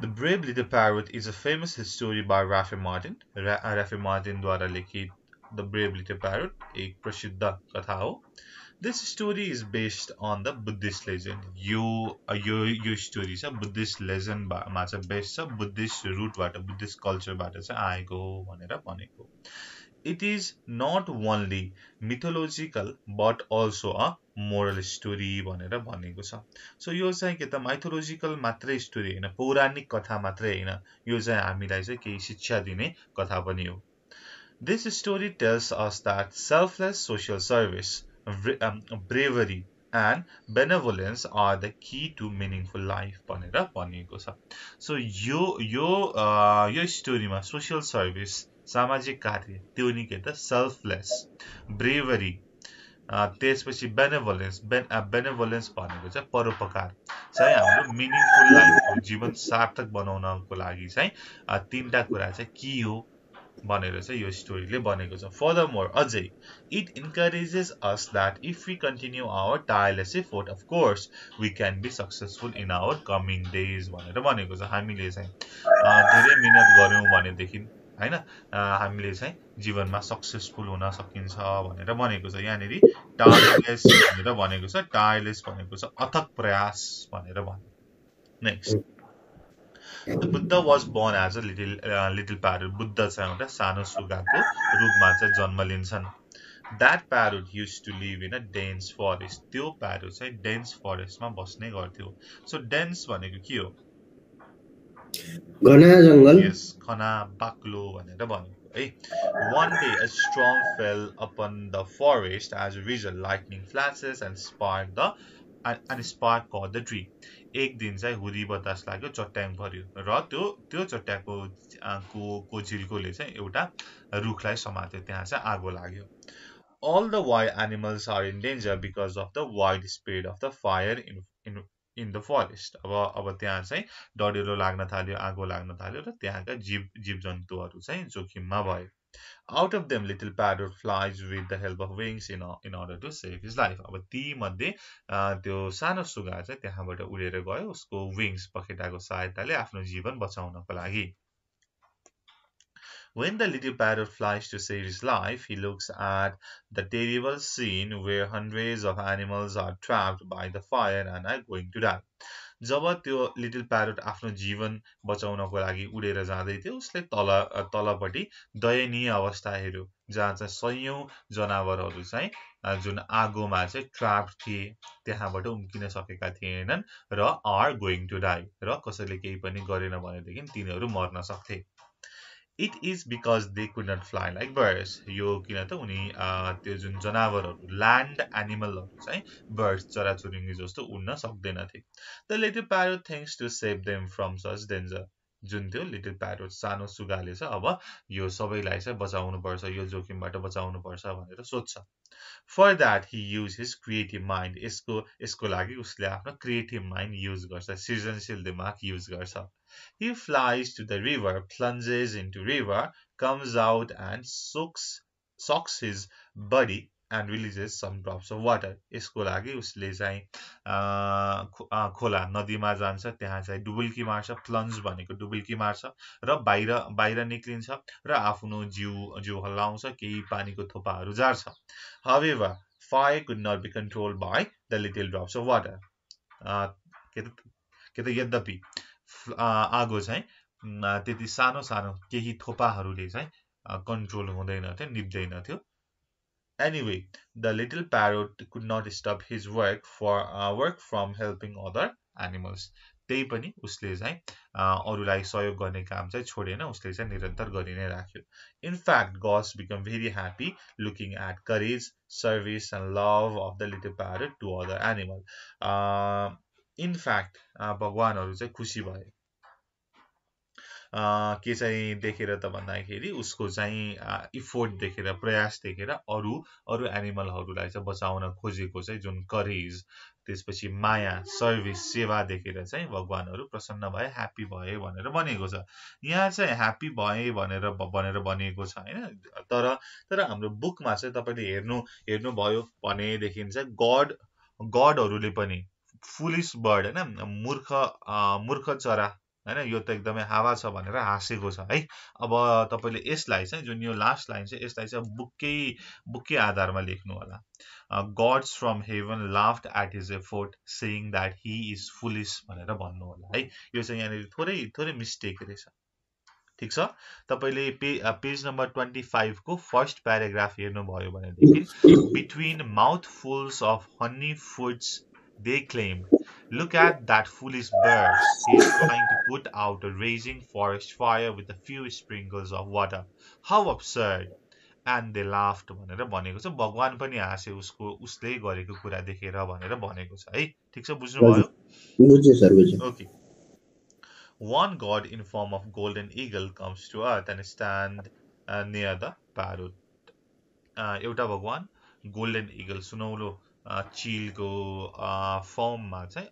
The Brave Little Parrot is a famous story by Raffi Martin. Raffi Martin द्वारा लिखित The Brave Little Parrot एक प्रसिद्ध कथा हो. This story is based on the Buddhist legend. यो story छ Buddhist legend मा चाहिँ based छ, Buddhist root बाट, Buddhist culture बाट चाहिँ आएको हो भनेर भनेको. It is not only mythological but also a moral story भनेर भनेको छ. So यो चाहिँ के त mythological मात्रै story हैन, पौराणिक कथा मात्रै हैन, यो चाहिँ हामीलाई चाहिँ केही शिक्षा दिने कथा पनि हो. This story tells us that selfless social service, bravery and benevolence are the key to meaningful life भनेर भनिएको छ. So यो स्टोरीमा social service, सामाजिक कार्य, त्यो नि के त selfless, bravery, त्यसपछि benevolence भनेको चाहिँ परोपकार चाहिँ हाम्रो meaningful life, जीवन सार्थक बनाउनको लागि चाहिँ तीनटा कुरा चाहिँ के हो भनेर चाहिँ यो स्टोरीले बनेको छ. Furthermore, अझै it encourages us that if we continue our tireless effort, of course we can be successful in our coming days भनेर भनेको छ. हामीले चाहिँ धेरै मेहनत गर्यौं भनेदेखि हैन, हामीले चाहिँ जीवनमा सक्सेसफुल हुन सकिन्छ भनेर भनेको छ. यहाँनेरि टायरलेस भनेर भनेको छ, टायरलेस भनेको छ अथक प्रयास भनेर भन्यो. Next, The Buddha was born as a little parrot. Buddha चाहिँ एउटा सानो सुगाको रूपमा चाहिँ जन्म लिन्छन्. That parrot used to live in a dense forest. त्यो parrot चाहिँ dense forest मा बस्ने गर्थ्यो. So dense भनेको के हो? घना जंगल. Yes, घना बाक्लो भनेर भनेको है. One day a storm fell upon the forest as a result lightning flashes and sparked the tree. एक दिन चाहिँ हुरी बतास लाग्यो, चट्याङ पर्यो र त्यो चट्याङको झिल्कोले चाहिँ एउटा रुखलाई समात्यो, त्यहाँ चाहिँ आगो लाग्यो. All the wild animals are in danger because of the wide spread of the fire in the forest. अब त्यहाँ चाहिँ डढेलो लाग्न थाल्यो, आगो लाग्न थाल्यो र त्यहाँका जीवजन्तुहरू चाहिँ जोखिममा भए. Out of them, little parrot flies with the help of wings in order to save his life. अब ती मध्ये त्यो सानो सुगा चाहिँ त्यहाँबाट उडेर गयो, उसको विङ्स पखेटाको सहायताले आफ्नो जीवन बचाउनको लागि. When the little parrot flies to save his life, he looks at the terrible scene where hundreds of animals are trapped by the fire and are going to die. जब त्यो लिटिल प्यारोट आफ्नो जीवन बचाउनको लागि उडेर जाँदै थियो, उसले तलपट्टि दयनीय अवस्था हेर्यो, जहाँ चाहिँ सयौं जनावरहरू चाहिँ जुन आगोमा चाहिँ ट्र्याप्ड थिए, त्यहाँबाट उम्किन सकेका थिएनन् र आर गोइङ टु डाई, र कसैले केही पनि गरेन भनेदेखि तिनीहरू मर्न सक्थे. It is because they could not fly like birds. यो किन त उनी त्यो जुन जनावरहरू, ल्यान्ड एनिमलहरू चाहिँ बर्ड्स, चराचुरुङ्गी जस्तो उड्न सक्दैनथे. The little parrot thinks to save them from such danger. जुन त्यो लिटिल प्यारोट सानो सुगाले चाहिँ अब यो सबैलाई चाहिँ बचाउनु पर्छ, यो जोखिमबाट बचाउनु पर्छ भनेर सोच्छ. For that he use his creative mind. यसको लागि उसले आफ्नो क्रिएटिभ माइन्ड युज गर्छ, सृजनशील दिमाग युज गर्छ. He flies to the river, plunges into river, comes out and soaks his body and releases some drops of water. यसको लागि उसले चाहिँ खोला, नदीमा जान्छ, त्यहाँ चाहिँ डुबुल्की मार्छ, प्लन्ज भनेको डुबुल्की मार्छ र बाहिर निक्लिन्छ र आफ्नो जिउ हल्लाउँछ, केही पानीको थोपाहरू झार्छ. However, fire could not be controlled by the little drops of water. यद्यपि आगो चाहिँ त्यति सानो केही थोपाहरूले चाहिँ कन्ट्रोल हुँदैनथ्यो, निप्दैनथ्यो. Anyway, the little parrot could not stop his work from helping other animals. त्यही पनि उसले चाहिँ अरूलाई सहयोग गर्ने काम चाहिँ छोडेन, उसले चाहिँ निरन्तर गरि नै राख्यो. In fact, gods become very happy looking at courage, service and love of the little parrot to other animals. In fact, भगवानहरू चाहिँ खुसी भए. के चाहिँ देखेर त भन्दाखेरि उसको चाहिँ इफोर्ट देखेर, प्रयास देखेर अरू एनिमलहरूलाई चाहिँ बचाउन खोजेको चाहिँ जुन करेज, त्यसपछि माया, सर्भिस, सेवा देखेर चाहिँ भगवानहरू प्रसन्न भए, ह्याप्पी भए भनेर भनेको छ. यहाँ चाहिँ ह्याप्पी भए भनेर भनिएको छ हैन, तर हाम्रो बुकमा चाहिँ तपाईले हेर्नु भयो भनेदेखि चाहिँ गडहरूले पनि फुलिश बर्ड हैन, मूर्ख चरा हैन यो त एकदमै हावा छ भनेर हाँसेको छ है अब तपाईले यसलाई चाहिँ जुन यो लास्ट लाइन छ यसलाई चाहिँ बुककै आधारमा लेख्नु होला gods from heaven laughed at his effort saying that he is foolish भनेर भन्नु होला है यो चाहिँ यहाँ थोरै मिस्टेक रहेछ ठीक छ तपाईले पेज नम्बर 25 को फर्स्ट प्याराग्राफ हेर्नु भयो भनेदेखि between mouthfuls of honey foods they claimed look at that foolish bird he is trying to put out a raging forest fire with a few sprinkles of water how absurd and they laughed भनेर भनेको छ भगवान पनि हाँसे उसले गरेको कुरा देखेर भनेर भनेको छ है ठीक छ बुझ्नु भयो बुझ्यो सर बुझ्यो okay One god in form of golden eagle comes to earth and stand near the parrot. एउटा भगवान गोल्डन इगल सुनौलो चिलको फर्ममा चाहिँ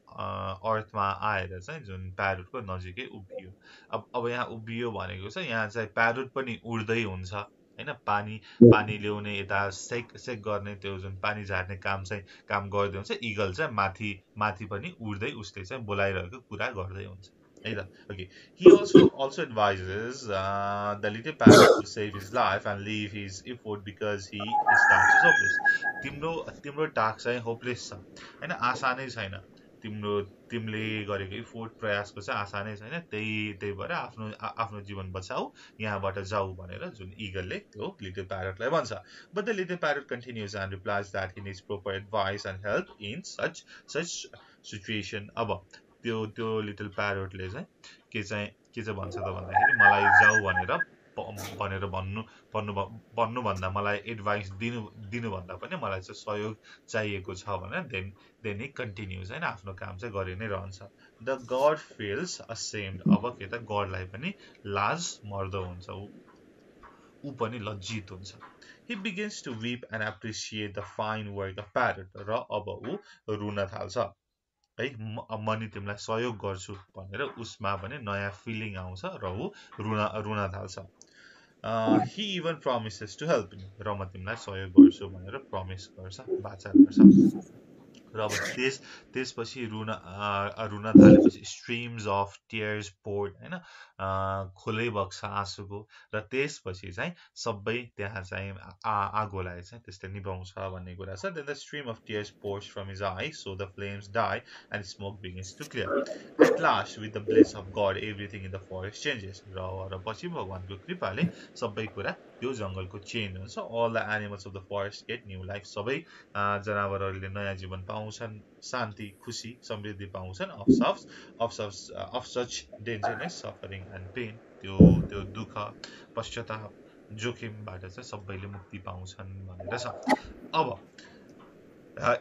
अर्थमा आएर चाहिँ जुन प्यारोटको नजिकै उभियो अब यहाँ उभियो भनेको छ यहाँ चाहिँ प्यारोट पनि उड्दै हुन्छ हैन पानी ल्याउने यता सेक गर्ने त्यो जुन पानी झार्ने काम गर्दै हुन्छ इगल चाहिँ माथि पनि उड्दै उसले चाहिँ बोलाइरहेको कुरा गर्दै हुन्छ Okay. He also advises the little parrot to save his life and leave his effort because his task is hopeless. तिम्रो टास्क चाहिँ होपलेस छ हैन आसानै छैन तिमीले गरेको इफोर्ट प्रयासको चाहिँ आसानै छैन त्यही भएर आफ्नो जीवन बचाऊ यहाँबाट जाऊ भनेर जुन इगलले त्यो लिटल प्यारटलाई भन्छ but the little parrot continues and replies that he needs proper advice and help in such situation अब त्यो लिटल प्यारोटले चाहिँ के चाहिँ भन्छ त भन्दाखेरि मलाई जाऊ भनेर भन्नु भन्दा मलाई एडभाइस दिनु भन्दा पनि मलाई चाहिँ सहयोग चाहिएको छ भनेर देन ही कन्टिन्युज हैन आफ्नो काम चाहिँ गरि नै रहन्छ द गॉड feels ashamed अब के त गॉडलाई पनि लाज मर्दो हुन्छ उ पनि लज्जित हुन्छ he begins to weep and appreciate the fine work of parrot र अब उ रुन थाल्छ है म नि तिमीलाई सहयोग गर्छु भनेर उसमा पनि नयाँ फिलिङ आउँछ र उ रुन थाल्छ he even promises to help me र म तिमीलाई सहयोग गर्छु भनेर प्रमिस गर्छ वाचा गर्छ र अब त्यसपछि रुन थालेपछि स्ट्रिम्स अफ टियर्स पोर्ड हैन खोलै बग्छ आँसुको र त्यसपछि चाहिँ सबै त्यहाँ चाहिँ आगोलाई चाहिँ त्यसले निभाउँछ भन्ने कुरा छ then the stream of tears pours from his eyes so the flames die and smoke begins to clear at last with the bliss of god everything in the forest changes र पछि भगवानको कृपाले सबै कुरा त्यो जंगलको चेन्ज हुन्छ all the animals of the forest get new life सबै जनावरहरूले नयाँ जीवन पाउँछन् शान्ति खुशी समृद्धि पाउँछन् of such dangerous suffering and pain त्यो दुःख पश्चाताप जोखिमबाट चाहिँ सबैले मुक्ति पाउँछन् भनेर छ अब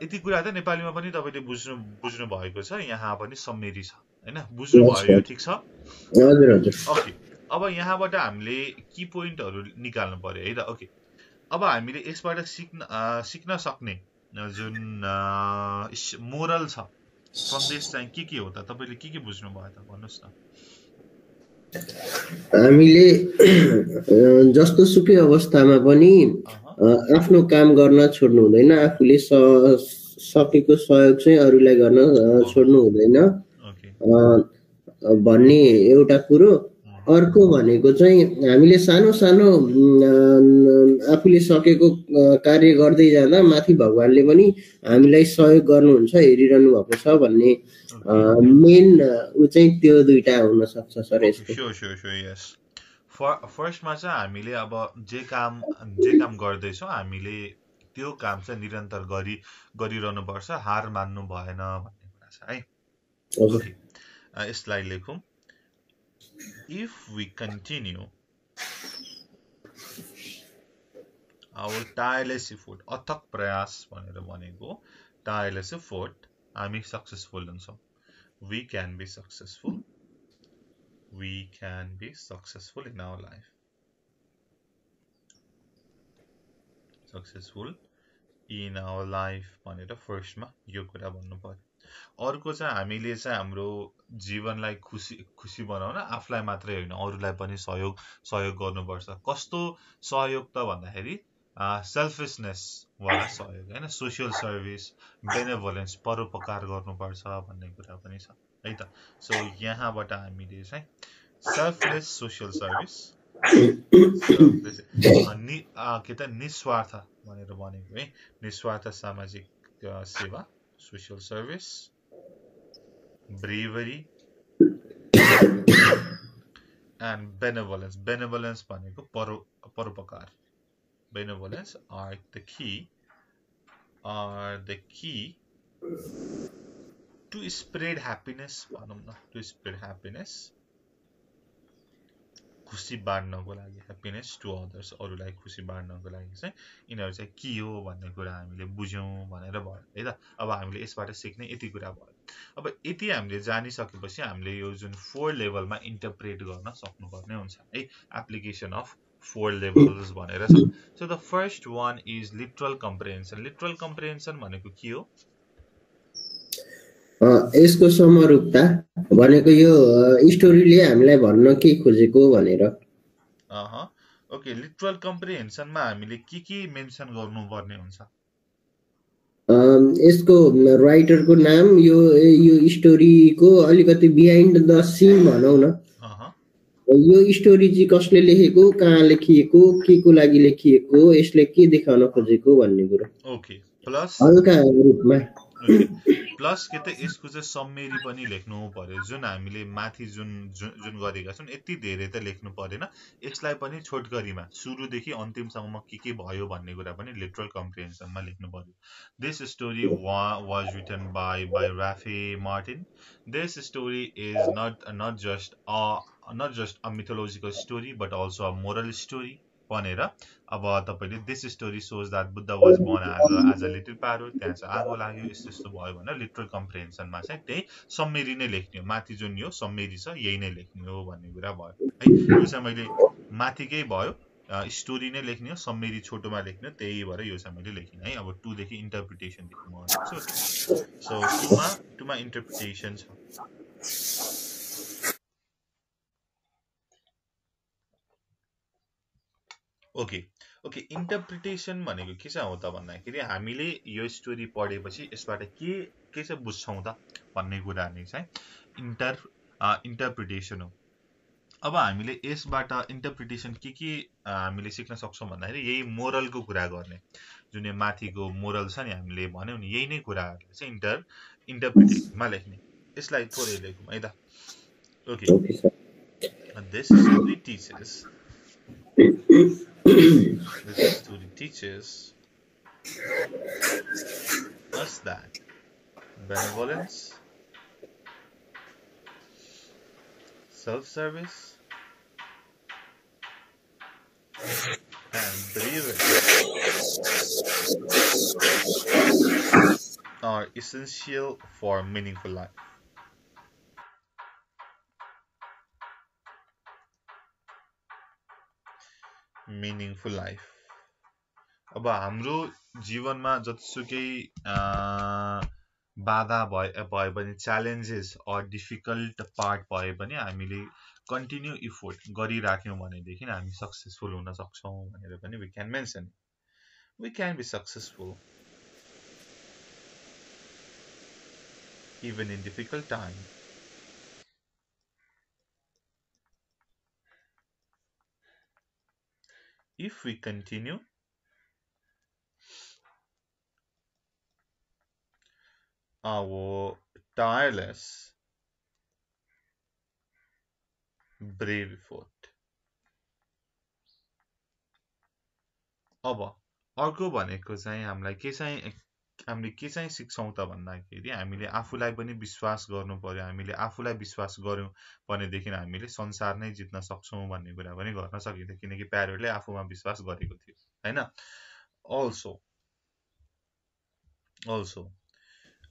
यति कुरा त नेपालीमा पनि तपाईले बुझ्नु भएको छ यहाँ पनि सम्मेरी छ हैन बुझ्नु भयो ठीक छ हजुर हजुर ओके अब यहाँबाट हामीले की पोइन्टहरु निकाल्नु पर्यो है त ओके अब हामीले यसबाट सिक्न सक्ने जुन मोरल छ सन्देश चाहिँ के हो त तपाईले के बुझ्नु भयो त भन्नुस् न हामीले जस्तो सुकै अवस्थामा पनि आफ्नो काम गर्न छोड्नु हुँदैन आफूले सकेको सहयोग चाहिँ अरूलाई गर्न छोड्नु हुँदैन भन्ने एउटा कुरो अर्को भनेको चाहिँ हामीले सानो आफूले सकेको कार्य गर्दै जाँदा माथि भगवानले पनि हामीलाई सहयोग गर्नुहुन्छ हेरिरहनु भएको छ भन्ने मेन उ चाहिँ त्यो दुईटा हुन सक्छ सर यसको स्योर यस फर्स्टमा चाहिँ हामीले अब जे काम गर्दै छौं हामीले त्यो काम चाहिँ निरन्तर गरिरहनु पर्छ हार मान्नु भएन भन्ने कुरा छ है ओके यसलाई लेखौं if we continue our tireless effort अथक प्रयास भनेर भनेको tireless effort हामी सक्सेसफुल हुन्छौं we can be successful in our life successful in our life भनेर फर्स्टमा यो कुरा भन्नु पर्यो अर्को चाहिँ हामीले चाहिँ हाम्रो जीवनलाई खुशी बनाउन आफुलाई मात्रै हैन अरूलाई पनि सहयोग गर्नुपर्छ कस्तो सहयोग त भन्दाखेरि सेल्फिशनेस वाला सहयोग हैन सोशल सर्भिस बेनेभोलेन्स परोपकार गर्नुपर्छ भन्ने कुरा पनि छ है त। सो यहाँबाट हामीले चाहिँ सेल्फलेस सोशल सर्भिस, सेल्फलेस के त निस्वार्थ भनेर भनेको है, निस्वार्थ सामाजिक सेवा, सोशल सर्भिस, ब्रेभरी एन्ड बेनेभोलेन्स। बेनेभोलेन्स भनेको परोपकार, benevolence are the key to spread happiness, भनौँ न, to spread happiness, खुसी बाँड्नको लागि, happiness to others, अरूलाई खुसी बाँड्नको लागि चाहिँ यिनीहरू चाहिँ के हो भन्ने कुरा हामीले बुझ्यौँ भनेर भयो है त। अब हामीले यसबाट सिक्ने यति कुरा भयो। अब यति हामीले जानिसकेपछि हामीले यो जुन 4 लेभलमा इन्टरप्रेट गर्न सक्नुपर्ने हुन्छ है, एप्लिकेसन अफ 4 levels भनेर छ। So the first one is literal comprehension. Literal comprehension भनेको के हो? यसको समरूपता भनेको यो स्टोरीले हामीलाई भन्न के खोजेको भनेर। ओके, लिटरल कम्प्रिहेन्सनमा हामीले के मेन्सन गर्नुपर्ने हुन्छ? यसको राइटरको नाम, यो स्टोरीको अलिकति बिहाइन्ड द सिन भनौँ न, यो स्टोरी चाहिँ कसले लेखेको, कहाँ लेखिएको, के को लागि लेखिएको, यसले के देखाउन खोजेको भन्ने कुरा। ओके, प्लस हल्का रूपमा प्लस के त यसको चाहिँ सम्मेरी पनि लेख्नु पर्यो। जुन हामीले माथि जुन गरेका छौँ यति धेरै त लेख्नु परेन, यसलाई पनि छोटकरीमा सुरुदेखि अन्तिमसम्म के भयो भन्ने कुरा पनि लिटरल कम्प्रिहेन्सनमा लेख्नु पर्यो। This story was written by व𝗵𝗵 this story is not just a mythological story but also a moral story भनेर। अब तपाईले this story shows that Buddha was born as a little parrot, त्यहाँ चाहिँ आगो लाग्यो, यस्तो यस्तो भयो भनेर लिटरल कम्प्रिहेन्सनमा चाहिँ त्यही सम्मेरी नै लेख्ने हो। माथि जुन यो सम्मेरी छ यही नै लेख्ने हो भन्ने कुरा भयो है। यो चाहिँ मैले माथिकै भयो, स्टोरी नै लेख्ने हो, सम्मेरी छोटोमा लेख्ने हो, त्यही भएर यो चाहिँ मैले लेखिन है। अब 2 देखि इन्टरप्रिटेसन लेख्नु पर्छ। सो 2 मा इन्टरप्रिटेसन छ। ओके, इन्टरप्रिटेसन भनेको के चाहिँ हो त भन्दाखेरि हामीले यो स्टोरी पढेपछि यसबाट के चाहिँ बुझ्छौँ त भन्ने कुरा नै चाहिँ इन्टरप्रिटेसन हो। अब हामीले यसबाट इन्टरप्रिटेसन के हामीले सिक्न सक्छौँ भन्दाखेरि यही मोरलको कुरा गर्ने, जुन यो माथिको मोरल छ नि हामीले भन्यौँ नि, यही नै कुराहरूले चाहिँ इन्टरप्रिटेसनमा लेख्ने। यसलाई थोरै लेखौँ है त। Okay, this story teaches us that benevolence, self-service, and bravery are essential for meaningful life. Meaningful life. अब हाम्रो जीवनमा जतिसुकै बाधा भए पनि, च्यालेन्जेस अर डिफिकल्ट पार्ट भए पनि हामीले कन्टिन्यू इफोर्ट गरिराख्यौँ भनेदेखि हामी सक्सेसफुल हुन सक्छौँ भनेर पनि we can mention. We can be successful even in difficult time. If we continue our tireless brave effort. अब अर्को भनेको चाहिँ हामीले के चाहिँ सिक्छौँ त भन्दाखेरि हामीले आफूलाई पनि विश्वास गर्नु पर्यो। हामीले आफूलाई विश्वास गर्यौँ भनेदेखि हामीले संसार नै जित्न सक्छौँ भन्ने कुरा पनि गर्न सकिन्छ, किनकि प्यारोटले आफूमा विश्वास गरेको थियो हैन।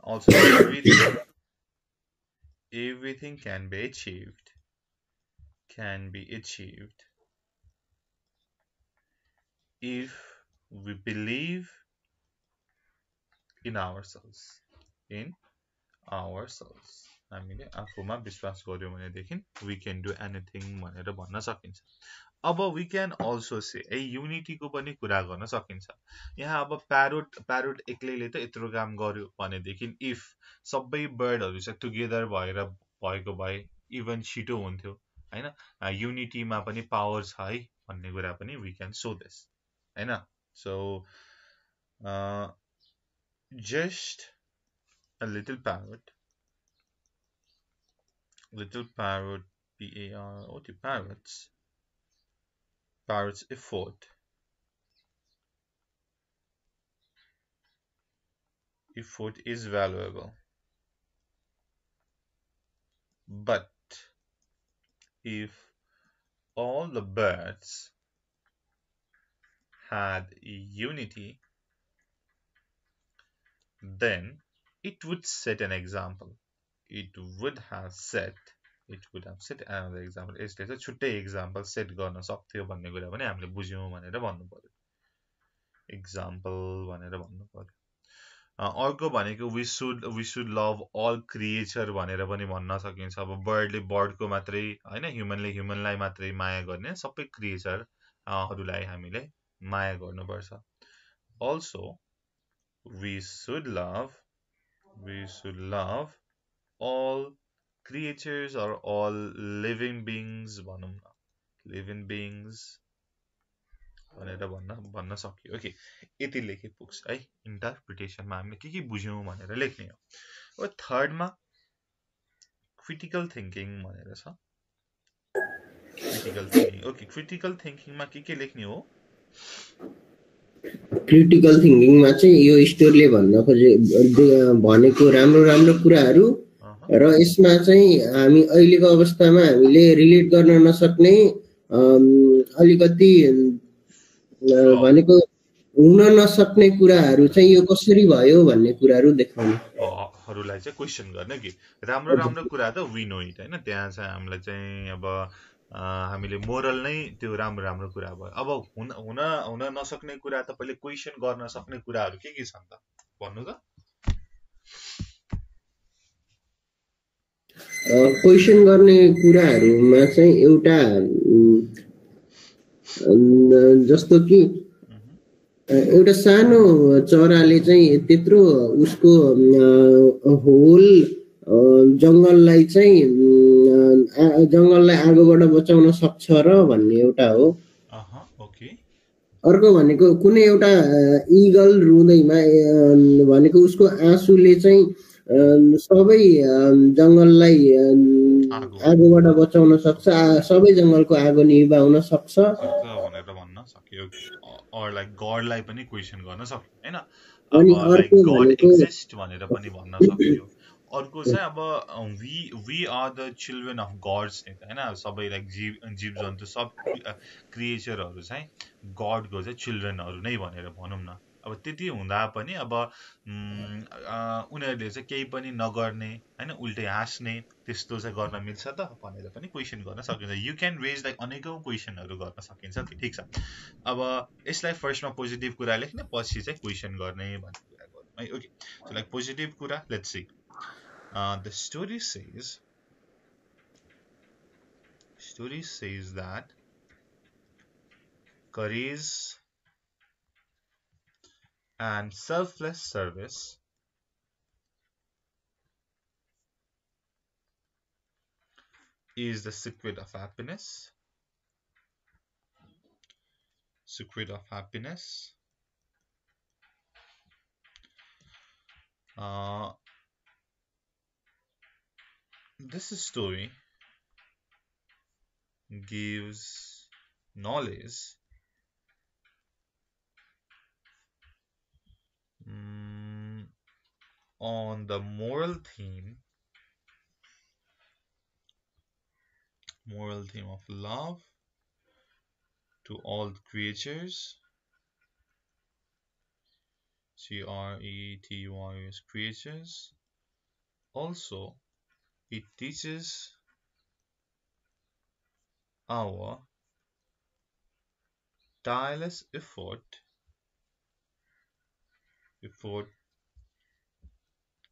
Also everything can be achieved if we believe in ourselves. हामीले आफूमा विश्वास गर्यौं भनेदेखि we can do anything भनेर भन्न सकिन्छ। अब we can also say युनिटीको पनि कुरा गर्न सकिन्छ। यहाँ अब प्यारोट एक्लैले त यत्रो काम गर्यो भनेदेखि इफ सबै बर्डहरु चाहिँ टुगेदर भएर भएको भए इभन छिटो हुन्थ्यो हैन। युनिटीमा पनि पावर छ है भन्ने कुरा पनि we can show this हैन। So just a little parrot P-A-R-O-T parrot's effort is valuable, but if all the birds had unity, then it would set an example. It would have set another example. यसले चाहिँ छुट्टै example set गर्न सक्थ्यो भन्ने कुरा पनि हामीले बुझ्यौं भनेर भन्नु पर्यो। example भनेर भन्नु पर्यो। अर्को भनेको we should love all creature भनेर पनि भन्न सकिन्छ। अब बर्डले बर्डको मात्रै हैन, ह्युमनले ह्युमनलाई मात्रै माया गर्ने, सबै क्रिएचर हरूलाई हामीले माया गर्नुपर्छ। Also we should love all creatures or all living beings भनौं न, living beings भनेर भन्न सकियो। ओके, यति लेखे पुग्छ है। इन्टरप्रिटेसनमा हामीले के बुझ्यौं भनेर लेख्ने हो। अब थर्डमा क्रिटिकल थिंकिङ भनेर छ। क्रिटिकल थिंकिङ, ओके, क्रिटिकल थिंकिङमा के लेख्ने हो? क्रिटिकल थिंकिङमा चाहिँ यो स्टोरीले भनेको राम्रो कुराहरू र यसमा चाहिँ हामी अहिलेको अवस्थामा हामीले रिलेट गर्न नसक्ने अलिकति भनेको हुन नसक्ने कुराहरू चाहिँ यो कसरी भयो भन्ने कुराहरू देखाउने हरूलाई चाहिँ क्वेशन गर्ने कि राम्रो कुरा त वी नो इट हैन। त्यहाँ चाहिँ हामीलाई चाहिँ अब हामीले मोरल नै त्यो राम्रो कुरा भयो। अब हुन नसक्ने कुरा त पहिले क्वेशन गर्न सक्ने कुराहरू के छन् त भन्नु त? क्वेशन गर्ने कुराहरूमा चाहिँ एउटा जस्तो कि एउटा सानो चराले चाहिँ त्यत्रो उसको होल जंगललाई चाहिँ जंगललाई आगोबाट बचाउन सक्छ र भन्ने एउटा हो। ओके। अर्को भनेको कुनै एउटा ईगल रुँदैमा भनेको उसको आँसुले चाहिँ सबै जंगललाई आगोबाट बचाउन सक्छ, सबै जंगलको आगो निभाउन सक्छ भनेर भन्न सक्यो। or like गॉडलाई पनि क्वेशन गर्न सक्यो हैन। अब लाइक गॉड एक्जिस्ट भनेर पनि भन्न सक्यो। अर्को चाहिँ अब we are the children of gods हैन। सबै लाइक जीव जन्तु सब क्रिएचरहरु चाहिँ गॉडको चाहिँ चिल्ड्रेनहरु नै भनेर भनौं न। अब त्यति हुँदा पनि अब उनीहरुले चाहिँ केही पनि नगर्ने हैन, उल्टै हाँस्ने त्यस्तो चाहिँ गर्न मिल्छ त भनेर पनि क्वेशन गर्न सकिन्छ। यु क्यान रेज लाइक अनेकौं क्वेशनहरु गर्न सकिन्छ। ठीक छ। अब यसलाई फर्स्टमा पोजिटिभ कुरा लेख्ने, पछि चाहिँ क्वेशन गर्ने भन्ने कुरा गरौँ है। ओके, सो लाइक पोजिटिभ कुरा, let's see. The story says that courage and selfless service is the secret of happiness. This story gives knowledge on the moral theme of love to all creatures, creatures, creatures. Also, it teaches our tireless effort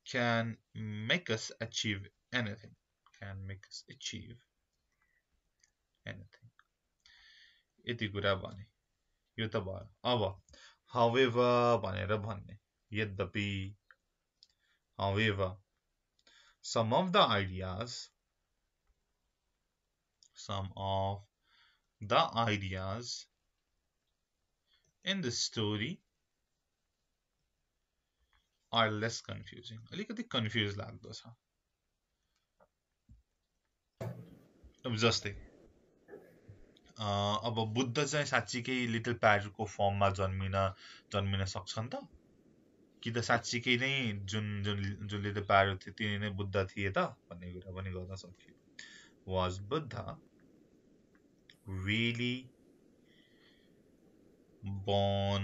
can make us achieve anything can make us achieve anything. यति कुरा भने यो त भयो. अब however भनेर भन्ने. यद्यपि, however, some of the ideas in the story are less confusing. अलिकति confused लाग्दो छ. अब जस्तै अब बुद्ध चाहिँ साच्चीकै लिटल प्यारोटको फर्ममा जन्मिन सक्छन् त? कि त साच्चीकै नै जुन लिटल प्यारोट थियो तिनी नै बुद्ध थिए त भन्ने कुरा पनि गर्न सकियो. Was Buddha really born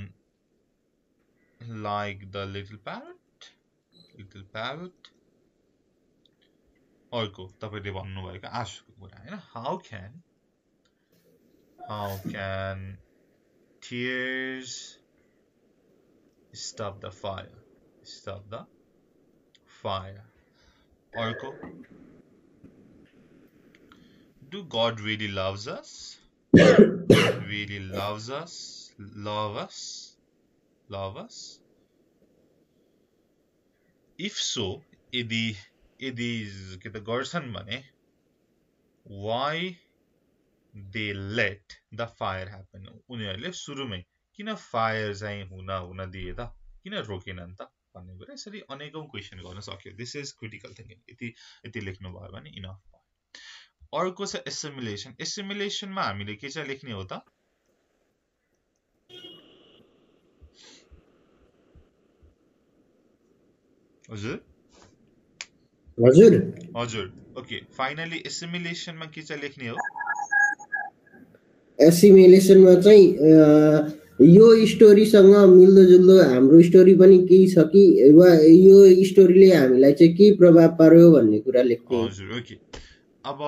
like the little parrot? अर्को तपाईले भन्नुभएको आशुको कुरा हैन. How can tears stop the fire? अर्को, do God really loves us? Love us? If so, यदि के त गर्छन् भने, why they let the fire happen? उनीहरूले सुरुमै किन फायर चाहिँ हुन दिए त? किन रोकेनन् त भन्ने कुरा यसरी अनेकौं क्वेशन गर्न सक्यो. This is critical thinking. यति लेख्नु भयो भने इनफ भयो. अर्को छ एसिमिलेसन. एसिमिलेसनमा हामीले के चाहिँ लेख्ने हो त? हजुर. ओके, फाइनली एसिमिलेसनमा के चाहिँ लेख्ने हो? एसिमिलेसनमा चाहिँ यो स्टोरीसँग मिल्दोजुल्दो हाम्रो स्टोरी पनि केही छ कि वा यो स्टोरीले हामीलाई चाहिँ के प्रभाव पार्यो भन्ने कुरा लेख्ने हो. हजुर. ओके, अब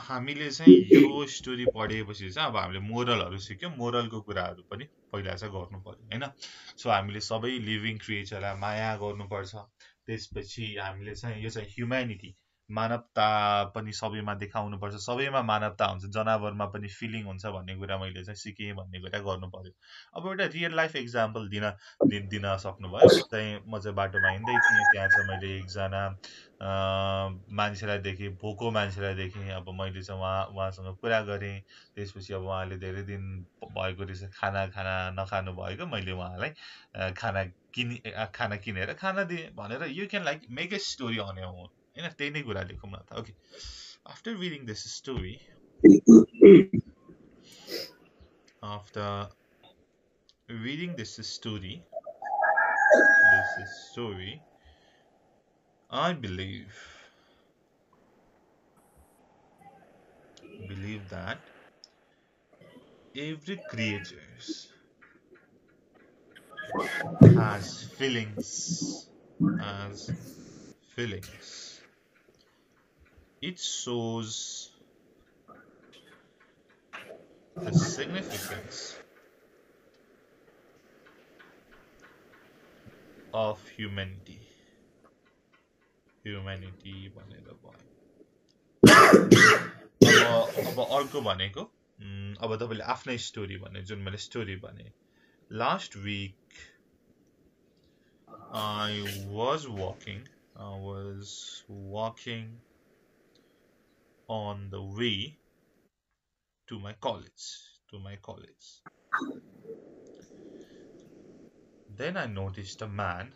हामीले चाहिँ यो स्टोरी पढेपछि चाहिँ अब हामीले मोरलहरु सिक्यौं. मोरलको कुराहरु पनि पहिला चाहिँ गर्नु पर्यो हैन. सो हामीले सबै लिभिङ क्रिएचरलाई माया गर्नुपर्छ. त्यसपछि हामीले चाहिँ यो चाहिँ ह्युम्यानिटी, मानवता पनि सबैमा देखाउनु पर्छ. सबैमा मानवता हुन्छ, जनावरमा पनि फिलिङ हुन्छ भन्ने कुरा मैले चाहिँ सिकेँ भन्ने कुरा गर्नु पर्यो. अब एउटा रियल लाइफ एक्जाम्पल दिन सक्नुभयो. चाहिँ म चाहिँ बाटोमा हिँड्दै थिएँ, त्यहाँ चाहिँ मैले एकजना मान्छेलाई देखेँ, भोको मान्छेलाई देखेँ. अब मैले चाहिँ उहाँसँग कुरा गरेँ. त्यसपछि अब उहाँले धेरै दिन भएको रहेछ खाना नखानु भएको. मैले उहाँलाई खाना किनेर खाना दिएँ भनेर you can like make a story on your own हैन. त्यही नै कुरा लेखौँ न त. Okay, after reading this story, I believe that every creature has feelings. It shows the significance of humanity भनेर भयो. अब अर्को भनेको, अब तपाईले आफ्नै स्टोरी भने, जुन मैले स्टोरी भने. Last week I was walking on the way to my college. Then I noticed a man.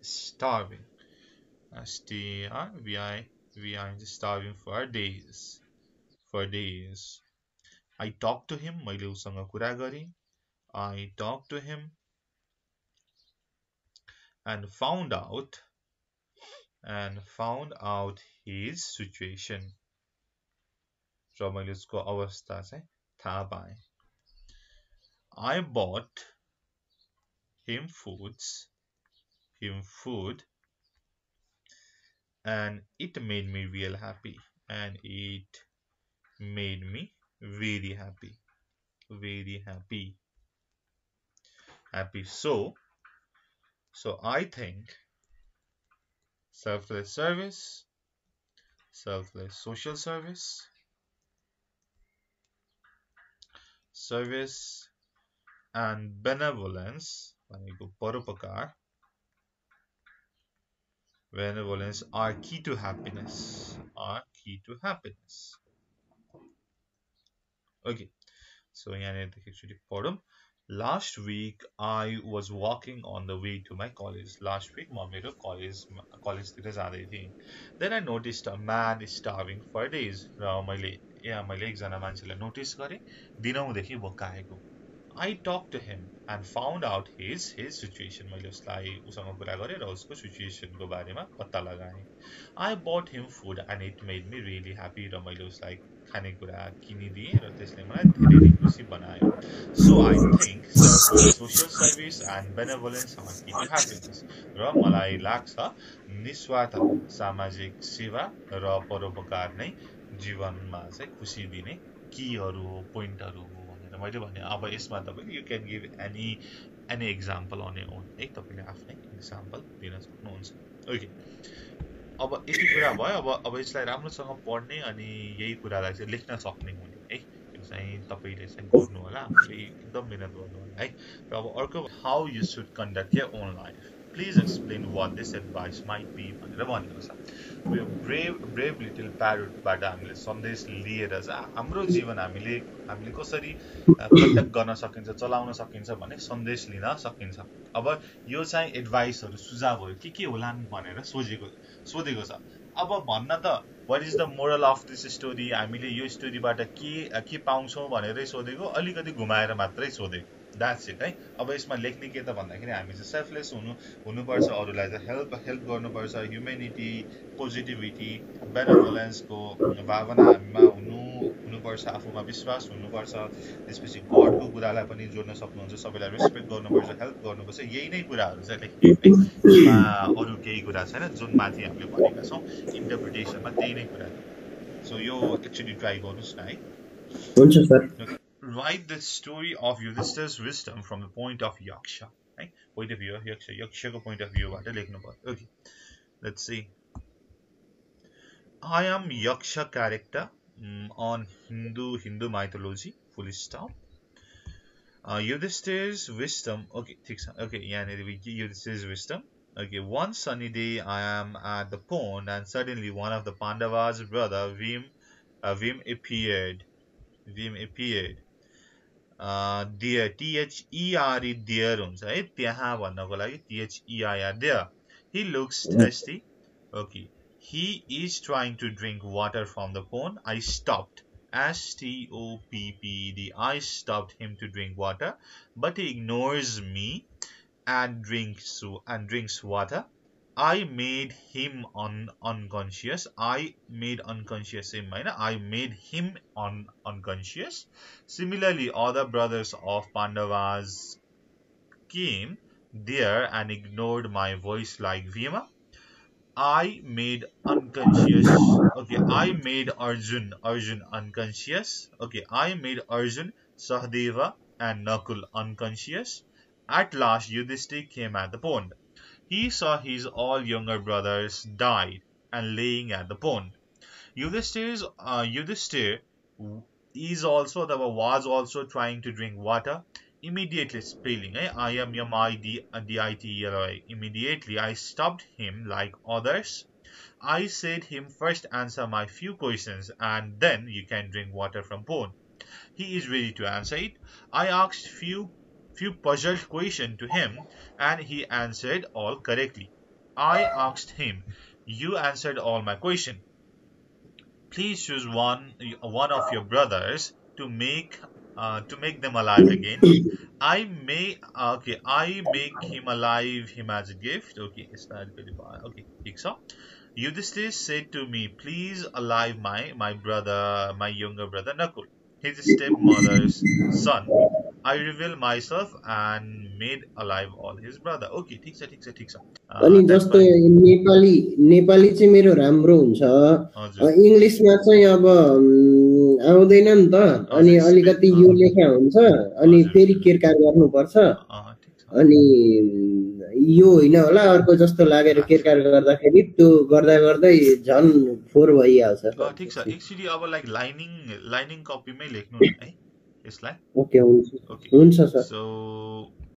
Starving. Starving for days. I talked to him. मैले उसँग कुरा गरेँ. I talked to him and found out his situation. र मैले उसको अवस्था चाहिँ थाहा पाएँ. I bought him food and it made me real happy, and it made me very happy. So So I think selfless service, selfless social service, service and benevolence भनेको परोपकार, benevolence are key to happiness, are key to happiness. Okay, so यहाँनिर एकचोटि पढौँ. Last week I was walking on the way to my college. Last week म मेरो कलेजतिर जाँदै थिएँ. Then I noticed a man starving for days. र मैले एकजना मान्छेलाई नोटिस गरेँ दिनौँदेखि भोकाएको. I talked to him and found out his situation. मैले उसलाई उसँग कुरा गरेँ र उसको situation को बारेमा पत्ता लगाएँ. I bought him food and it made me really happy. र मैले उसलाई खानेकुरा किनिदिएँ र त्यसले मलाई धेरै खुसी बनायो. So I think social service and benevolence are key to happiness. र मलाई लाग्छ निस्वार्थ सामाजिक सेवा र परोपकार नै जीवनमा चाहिँ खुसी दिने कीहरू हो, पोइन्टहरू हो भनेर मैले भने. अब यसमा तपाईले you can give any example on your own. है तपाईले आफ्नै एक्जाम्पल दिन सक्नुहुन्छ. ओके, अब यति कुरा भयो. अब यसलाई राम्रोसँग पढ्ने अनि यही कुरालाई चाहिँ लेख्न सक्ने हुने. है यो चाहिँ तपाईले चाहिँ गर्नु होला, एकदम मिहिनेत गर्नु होला. है र अब अर्को, how you should conduct your own life. Please explain what this advice might be भनेर भनेको छ. यो ब्रेभ लिटल प्यारोटबाट हामीले सन्देश लिएर हाम्रो जीवन हामीले कसरी कन्डक्ट गर्न सकिन्छ, चलाउन सकिन्छ भने सन्देश लिन सकिन्छ. अब यो चाहिँ एडभाइसहरू सुझावहरू के होलान् भनेर सोधेको छ. अब भन्न त what is the moral of this story, हामीले यो स्टोरीबाट के पाउँछौँ भनेरै सोधेको, अलिकति घुमाएर मात्रै सोधेको. That's it. है अब यसमा लेख्ने के त भन्दाखेरि हामी चाहिँ सेल्फलेस हुनुपर्छ, अरूलाई चाहिँ हेल्प गर्नुपर्छ, ह्युमेनिटी, पोजिटिभिटी, बेनेभोलेन्सको भावना हामीमा हुनुपर्छ, आफूमा विश्वास हुनुपर्छ, त्यसपछि गडको कुरालाई पनि जोड्न सक्नुहुन्छ, सबैलाई रेस्पेक्ट गर्नुपर्छ, हेल्प गर्नुपर्छ. यही नै कुराहरू चाहिँ लेखिएको. अरू केही कुरा छैन जुन माथि हामीले भनेका छौँ इन्टरप्रिटेसनमा, त्यही नै कुरा. सो यो एक्चुअली ट्राई गर्नुहोस् न. है हुन्छ sir. Write the story of Yudhishthir's wisdom from the point of Yaksha. Right? Point of view of Yaksha. Yaksha's point of view. Okay. Let's see. I am Yaksha character on Hindu mythology. Full stop. Yudhishthir's wisdom. Okay. Okay. Yudhishthir's wisdom. Okay. One sunny day, I am at the pond, and suddenly one of the Pandavas' brother W𝗵 appeared. Deer, T-H-E-R-E, deer हुन्छ है, त्यहाँ भन्नको लागि T-H-E-I-R, there. He looks thirsty. Okay. He is trying to drink water from the pond. I stopped. S-T-O-P-P-D. I stopped him to drink water, but he ignores me and drinks water. I made him unconscious. I made him unconscious. Similarly, other brothers of Pandavas came there and ignored my voice like Bhima. I made unconscious. Okay, I made Arjun unconscious. Okay, I made Arjun, Sahadeva and Nakul unconscious. At last, Yudhishthira came at the pond. He saw his all younger brothers died and laying at the pond. Yudhishthira was also trying to drink water. Immediately spelling, I am M-I-D-I-T-E-L-I. Immediately I stopped him like others. I said him first answer my few questions and then you can drink water from pond. He is ready to answer it. I asked few puzzled questions to him and he answered all correctly. I asked him, you answered all my questions. Please choose one of your brothers to make them alive again. I make him alive him as a gift. Okay, Yudhishthira said to me, please alive my younger brother Nakul, his stepmother's son. I revealed myself and made alive all his brother. Okay, ठीक छ. अनि जस्तो नेपाली चाहिँ मेरो राम्रो हुन्छ, इंग्लिशमा चाहिँ अब आउँदैन नि त, अनि अलिकति यो लेखा हुन्छ, अनि फेरि केरकार गर्नुपर्छ, अनि यो होइन होला अर्को जस्तो लागेर केरकार गर्दाखेरि त्यो गर्दा गर्दै झन् 4 भइहाल्छ ठिक छ एकचोटी अब लाइक लाइनिङ कपीमै लेख्नु न है यसलाई ओके हुन्छ ओके हुन्छ सर सो